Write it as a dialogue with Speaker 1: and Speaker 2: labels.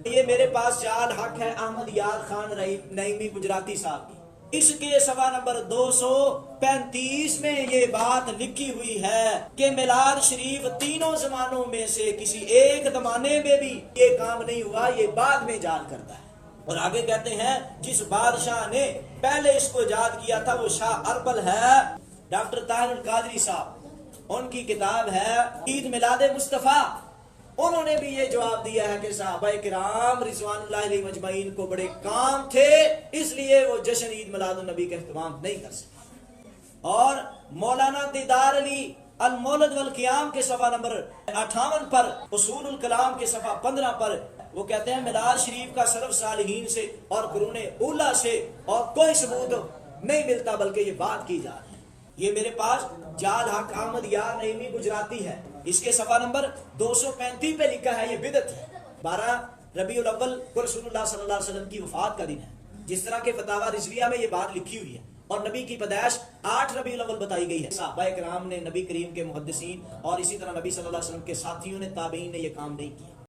Speaker 1: یہ میرے پاس جعل حق ہے احمد یار خان نعیمی گجراتی صاحب کی، اس کے صفحہ نمبر 235 میں یہ بات لکھی ہوئی ہے کہ میلاد شریف تینوں زمانوں میں سے کسی ایک زمانے میں بھی یہ کام نہیں ہوا، یہ بعد میں ایجاد کرتا ہے۔ اور آگے کہتے ہیں جس بادشاہ نے پہلے اس کو ایجاد کیا تھا وہ شاہ اربل ہے، ڈاکٹر طاہر القادری صاحب، ان کی کتاب ہے عید میلاد مصطفیٰ۔ انہوں نے بھی یہ جواب دیا ہے کہ صحابہ کرام رضوان اللہ علیہ مجمعین کو بڑے کام تھے، اس لیے وہ جشن عید میلاد النبی کا اہتمام نہیں کر سکے۔ اور مولانا دیدار علی المولد والقیام کے صفحہ نمبر 58 پر، اصول الکلام کے صفحہ 15 پر وہ کہتے ہیں میلاد شریف کا سلف صالحین سے اور قرون اولیٰ سے اور کوئی ثبوت نہیں ملتا، بلکہ یہ بات کی جا رہی ہے۔ یہ میرے پاس جعل حق احمد یار نعیمی گجراتی ہے، اس کے صفحہ نمبر 235 پہ لکھا ہے یہ بدعت ہے۔ 12 ربیع الاول کو رسول اللہ صلی اللہ علیہ وسلم کی وفات کا دن ہے، جس طرح کے فتاوی رضویہ میں یہ بات لکھی ہوئی ہے، اور نبی کی پیدائش 8 ربیع الاول بتائی گئی ہے۔ صحابہ کرام نے، نبی کریم کے محدثین اور اسی طرح نبی صلی اللہ علیہ وسلم کے ساتھیوں نے، تابعین نے یہ کام نہیں کیا۔